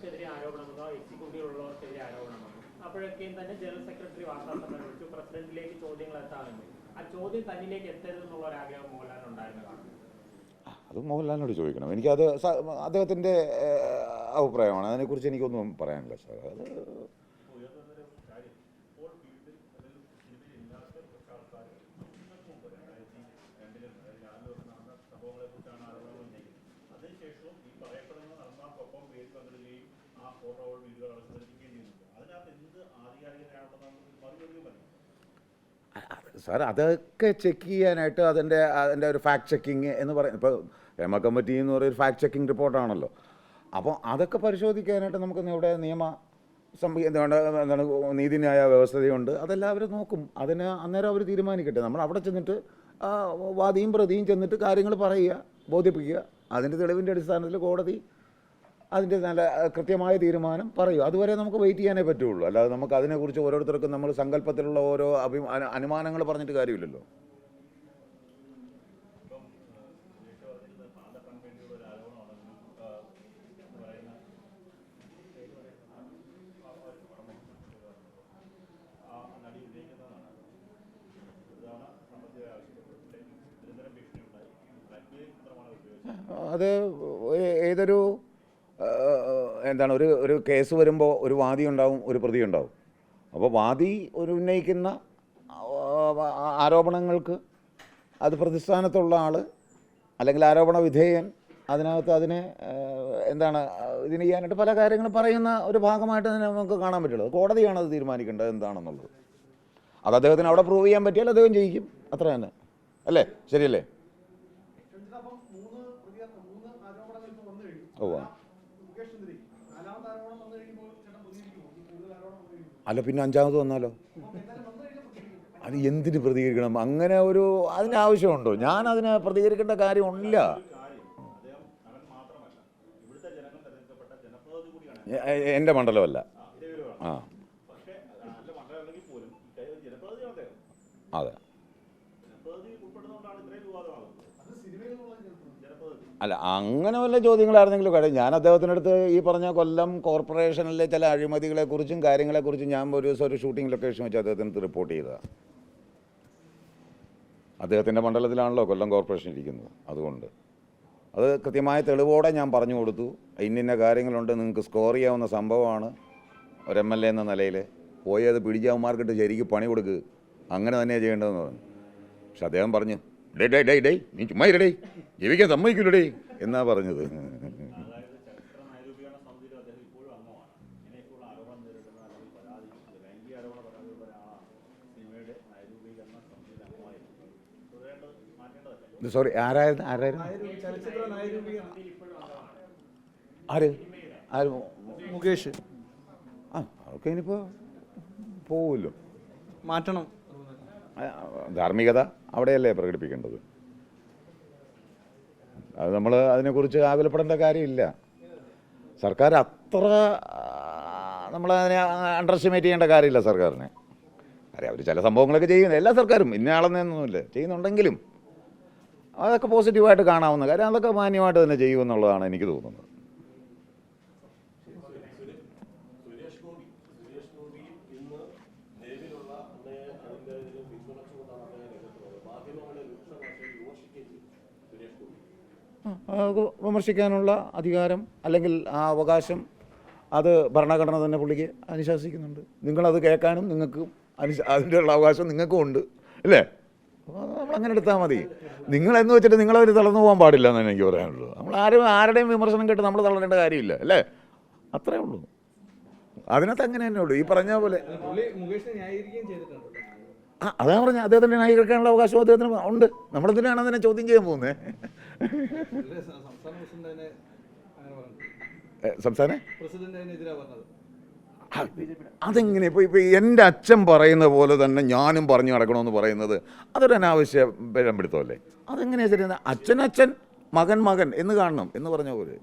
ഉള്ളവർക്കെതിരെ ആരോപണം വന്നോ, എക്സിക്യൂട്ടീവ് ഉള്ളവർക്കെതിരെ ആരോപണം വന്നു. അപ്പോഴൊക്കെയും തന്നെ ജനറൽ സെക്രട്ടറി വാർത്താ സമ്മേളനം വിളിച്ചു, പ്രസിഡന്റിലേക്ക് ചോദ്യങ്ങൾ എത്താറുണ്ട്. ആ ചോദ്യം തന്നിലേക്ക് എത്തരുതെന്നുള്ള ഒരു ആഗ്രഹം മോഹൻലാലിന് ഉണ്ടായിരുന്നതാണ്. അത് മോഹൻലാലിനോട് ചോദിക്കണം. എനിക്കത് അദ്ദേഹത്തിൻ്റെ അഭിപ്രായമാണ്, അതിനെക്കുറിച്ച് എനിക്കൊന്നും പറയാനില്ല സാർ. അത് സാർ അതൊക്കെ ചെക്ക് ചെയ്യാനായിട്ട് അതിൻ്റെ ഒരു ഫാക്ട് ചെക്കിങ് എന്ന് പറയുന്നത്, ഇപ്പോൾ ഹേമ കമ്മിറ്റി എന്ന് പറയുന്ന ഒരു ഫാക്ട് ചെക്കിങ് റിപ്പോർട്ടാണല്ലോ. അപ്പോൾ അതൊക്കെ പരിശോധിക്കാനായിട്ട് നമുക്ക് ഇവിടെ എന്താണ് നീതിന്യായ വ്യവസ്ഥതയുണ്ട്, അതെല്ലാം അവർ നോക്കും. അതിന് അന്നേരം അവർ തീരുമാനിക്കട്ടെ. നമ്മൾ അവിടെ ചെന്നിട്ട് വാദിയും പ്രതിയും ചെന്നിട്ട് കാര്യങ്ങൾ പറയുക, ബോധിപ്പിക്കുക. അതിൻ്റെ തെളിവിൻ്റെ അടിസ്ഥാനത്തിൽ കോടതി അതിൻ്റെ നല്ല കൃത്യമായ തീരുമാനം പറയും. അതുവരെ നമുക്ക് വെയിറ്റ് ചെയ്യാനേ പറ്റുള്ളൂ. അല്ലാതെ നമുക്ക് അതിനെക്കുറിച്ച് ഓരോരുത്തർക്കും നമ്മൾ സങ്കല്പത്തിലുള്ള ഓരോ അനുമാനങ്ങൾ പറഞ്ഞിട്ട് കാര്യമില്ലല്ലോ. അത് ഏതൊരു എന്താണ് ഒരു കേസ് വരുമ്പോൾ ഒരു വാദി ഉണ്ടാവും, ഒരു പ്രതി ഉണ്ടാവും. അപ്പോൾ വാദി ഉന്നയിക്കുന്ന ആരോപണങ്ങൾക്ക് അത് പ്രതിസ്ഥാനത്തുള്ള ആൾ അല്ലെങ്കിൽ ആരോപണ വിധേയൻ അതിനകത്ത് അതിനെ ഇതിന് ചെയ്യാനായിട്ട് പല കാര്യങ്ങളും പറയുന്ന ഒരു ഭാഗമായിട്ട് തന്നെ നമുക്ക് കാണാൻ പറ്റുള്ളൂ. കോടതിയാണ് അത് തീരുമാനിക്കേണ്ടത് എന്താണെന്നുള്ളത്. അത് അദ്ദേഹത്തിന് അവിടെ പ്രൂവ് ചെയ്യാൻ പറ്റിയാൽ അദ്ദേഹം ജയിക്കും, അത്ര തന്നെ അല്ലേ? ശരിയല്ലേ? അല്ല പിന്നെ അഞ്ചാമത് വന്നാലോ? അത് എന്തിന് പ്രതികരിക്കണം? അങ്ങനെ അതിന് ആവശ്യമുണ്ടോ? ഞാൻ അതിന് പ്രതികരിക്കേണ്ട കാര്യമില്ല. എൻ്റെ മണ്ഡലമല്ല. അതെ. അല്ല അങ്ങനെ വല്ല ചോദ്യങ്ങളായിരുന്നെങ്കിലും കാര്യം ഞാൻ അദ്ദേഹത്തിനടുത്ത് ഈ പറഞ്ഞ കൊല്ലം കോർപ്പറേഷനിലെ ചില അഴിമതികളെക്കുറിച്ചും കാര്യങ്ങളെക്കുറിച്ചും ഞാൻ ഒരു ദിവസം ഒരു ഷൂട്ടിംഗ് ലൊക്കേഷൻ വെച്ച് അദ്ദേഹത്തിന് റിപ്പോർട്ട് ചെയ്തതാണ്. അദ്ദേഹത്തിൻ്റെ മണ്ഡലത്തിലാണല്ലോ കൊല്ലം കോർപ്പറേഷൻ ഇരിക്കുന്നത്. അതുകൊണ്ട് അത് കൃത്യമായ തെളിവോടെ ഞാൻ പറഞ്ഞു കൊടുത്തു. ഇന്ന കാര്യങ്ങളുണ്ട്, നിങ്ങൾക്ക് സ്കോർ ചെയ്യാവുന്ന സംഭവമാണ് ഒരു MLA എന്ന നിലയിൽ. പോയി അത് പിടിച്ചവന്മാർക്കിട്ട് ശരിക്കും പണി കൊടുക്കുക, അങ്ങനെ തന്നെയാണ് ചെയ്യേണ്ടതെന്ന് പറഞ്ഞു. പക്ഷെ അദ്ദേഹം പറഞ്ഞു, ഡേ നീ ചുമ്മാ ഇരടേ, ജീവിക്കാൻ സമ്മതിക്കില്ലടേ എന്നാ പറഞ്ഞത്. സോറി, ആരായിരുന്നു ആര് മുകേഷ്. അതൊക്കെ ഇനിയിപ്പോൾ പോവുമല്ലോ. മാറ്റണം. ധാർമ്മികത അവിടെയല്ലേ പ്രകടിപ്പിക്കേണ്ടത്. അത് നമ്മൾ അതിനെക്കുറിച്ച് ആകുലപ്പെടേണ്ട കാര്യമില്ല. സർക്കാർ അത്ര നമ്മളതിനെ അണ്ടർ എസ്റ്റിമേറ്റ് ചെയ്യേണ്ട കാര്യമില്ല സർക്കാരിനെ. കാര്യം അവർ ചില സംഭവങ്ങളൊക്കെ ചെയ്യുന്നത് എല്ലാ സർക്കാരും ഇന്ന ആളെന്നൊന്നുമില്ല ചെയ്യുന്നുണ്ടെങ്കിലും അതൊക്കെ പോസിറ്റീവായിട്ട് കാണാവുന്ന കാര്യം. അതൊക്കെ മാന്യമായിട്ട് തന്നെ ചെയ്യുമെന്നുള്ളതാണ് എനിക്ക് തോന്നുന്നത്. വിമർശിക്കാനുള്ള അധികാരം അല്ലെങ്കിൽ ആ അവകാശം അത് ഭരണഘടന തന്നെ പുള്ളിക്ക് അനുശാസിക്കുന്നുണ്ട്. നിങ്ങളത് കേൾക്കാനും നിങ്ങൾക്കും അതിൻ്റെ ഉള്ള അവകാശം നിങ്ങൾക്കും ഉണ്ട് അല്ലേ? നമ്മളങ്ങനെ എടുത്താൽ മതി. നിങ്ങളെന്ന് വെച്ചിട്ട് നിങ്ങളവർ തളർന്നു പോകാൻ പാടില്ല എന്നാണ് എനിക്ക് പറയാനുള്ളൂ. നമ്മൾ ആരുടെയും വിമർശനം കേട്ട് നമ്മൾ തളരേണ്ട കാര്യമില്ല അല്ലേ? അത്രേ ഉള്ളൂ. അതിനകത്ത് അങ്ങനെ തന്നെ ഉള്ളൂ. ഈ പറഞ്ഞ പോലെ അതാണ് പറഞ്ഞത്, അദ്ദേഹത്തിന് ന്യായീകരിക്കാനുള്ള അവകാശം അദ്ദേഹത്തിന് ഉണ്ട്. നമ്മളെന്തിനാണ് അതിനെ ചോദ്യം ചെയ്യാൻ പോകുന്നത്? സംസ്ഥാന അതെങ്ങനെ ഇപ്പോൾ എൻ്റെ അച്ഛൻ പറയുന്ന പോലെ തന്നെ ഞാനും പറഞ്ഞു നടക്കണമെന്ന് പറയുന്നത് അതൊരു അനാവശ്യ പിഴമ്പിടുത്തമല്ലേ? അതെങ്ങനെയാണ് ശരി? അച്ഛൻ മകൻ എന്ന് കാണണം എന്ന് പറഞ്ഞ പോലെ.